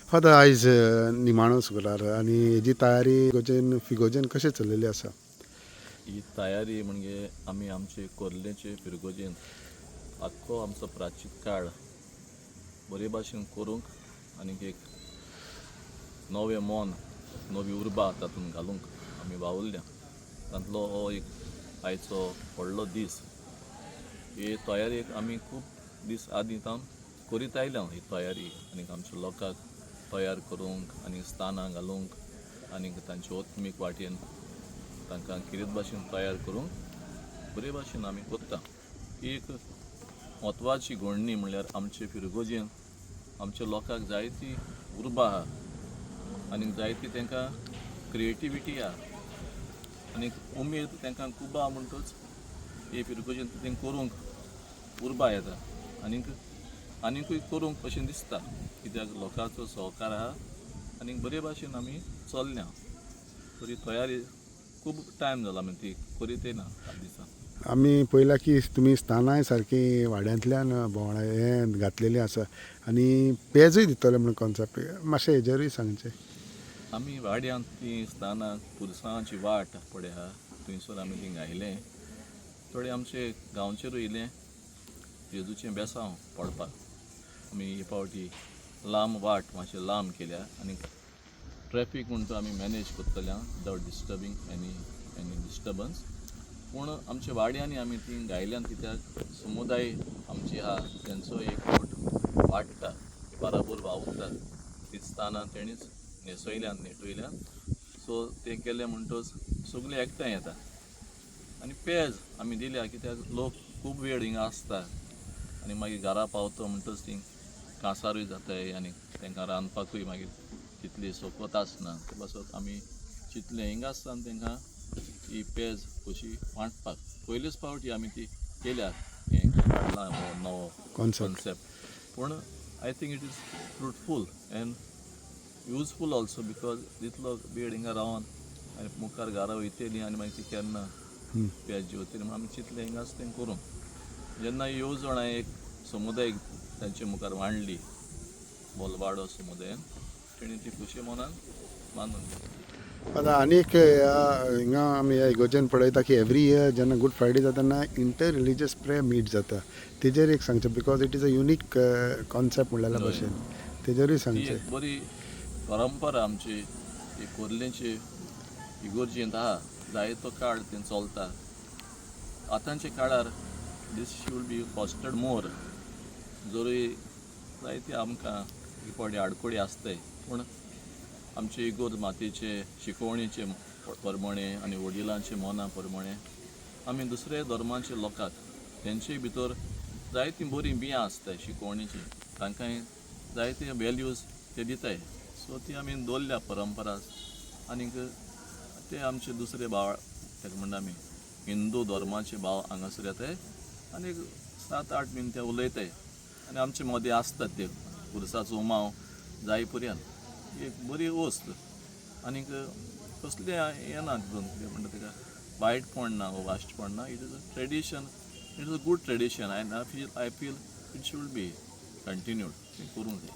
Father आयज निमाणो सुगलार आनी हेजी तयारी फिगोजेन कशें चल्लेली आसा? ही तयारी म्हणजे आमी आमचे कोर्लेचे फिरगोजेन आख्खो आमचो प्राचीन काळ बरे भाशेन करूंक आनीक एक नवें मोन नवी उर्बा तातूंत घालूंक आमी वावुरल्या. तांतलो हो एक आयचो व्हडलो दीस. हे तयारेक आमी खूब दीस आदीं सावन करीत आयल्या ही तयारी आनीक आमच्या लोकांक तयार करूंक आनी स्थानां घालूंक आनीक तांचे ओत्मीक वाटेन तांकां कितें भाशेन तयार करूंक बरे भाशेन आमी करता. ही एक म्हत्वाची घडणी म्हणल्यार आमचे फिरगोजेन आमच्या लोकांक जायती उर्बा आहा आनीक जायती तांकां क्रिएटिविटी आहा आनीक उमेद तांकां खूब आहा म्हणटच हे फिरगोजेन तें करूंक उर्बा येता आनीकूय करूंक अशें दिसता कित्याक लोकांचो सहकार आहा आनीक बरे भाशेन आमी चल्ल्या. बरी तयारी खूब टायम जाला आमी ती करीत येयला दिसा. आमी पळयलां की तुमी स्थानाय सारकी वाड्यांतल्यान भोंवडाय हें घातलेलीं आसा आनी पेजूय दितले म्हणून कॉन्सेप्ट मातशें हेजेरूय सांगचें. आमी वाड्यांत ती स्थानां पुरसांवाची वाट पळय आहा थंयसर आमी तीं घायलें. थोडे आमचे गांवचेरूय येयलें जेजूचें बेसांव पडपाक. आमी हे पावटी लांब वाट मातशें लांब केल्या आनीक ट्रॅफीक म्हणटा आमी मॅनेज करतल्या विदावट डिस्टर्बींग एनी डिस्टर्बन्स. पूण आमच्या वाड्यांनी आमी तीं घायल्यान कित्याक समुदाय आमची आहा तेंचो एक फूट वाडटा बाराबोर वावुरतात तीं स्थानां तेणीच नेटवयल्यान सो तें केलें म्हणटच सगळीं एकठांय येता आनी पेज आमी दिल्या कित्याक लोक खूब वेळ हिंगा आसता आनी मागीर घरा पावता म्हणटच तीं कांसारूय जाताय आनी तांकां रांदपाकूय मागीर तितली सोपत आसना. ते पासत आमी चिंतलें हिंगा आसतना तांकां ही पेज कशी वांटपाक पयलेच फावटी आमी ती केल्या हें काडला हो नवो कॉन्सेप्ट. पूण I think it is fruitful and useful also because जितलो वेळ हिंगा रावन आनी मुखार घरा वयतलीं आनी मागीर ती केन्ना पेज जेवतलीं म्हणून आमी चिंतलें हिंगा तें करूं. जेन्ना येवजण एक समुदाय तांचे मुखार मांडली बोलवाडो समुदायान तेणी ती खुशी मनान मानून घेतली. आतां आनीक हिंगा आमी ह्या इगोजेन पळयता की एवरी इयर जेन्ना गूड फ्रायडे जाता तेन्ना इंटर रिलिजियस प्रेयर मीट जाता. तेजेर एक सांगचें because it is a unique concept म्हणलेल्या भशेन तेजेरूय ती सांगचें. एक बरी परंपरा आमची एक कोर्लेची इगोर्जेंत आहा जायतो काळ तें चलता. आतांच्या काळार दीस शूड बी फॉस्टर्ड मोर. जोरी जायती आमकां फावटी आडकोडी आसताय पूण आमचे इगोर्ज मातयेचे शिकवणीचे प्रमाणे आनी वडिलांचे मोना प्रमाणे आमी दुसऱ्या धर्माचे लोकांक तेंचे भितर जायतीं बरीं बियां आसताय शिकवणीची तांकांय जायते वेल्यूज ते दिताय. सो ती आमी दवरल्या परंपरा आनीक ते आमचे दुसरे भाव ताका म्हणटा आमी हिंदू धर्माचे भाव हांगासर येताय आनीक 7-8 मिनटां उलयताय आनी आमचे मदें आसतात ते पुरसाचो उमाव जाय पर्यंत एक बरी वस्त आनीक कसलें हें ना तितून कितें म्हणटा तेका वायटपण ना वो वाश्टपण ना. It is a tradition, it is a good tradition I feel it should be continued करूंक जाय.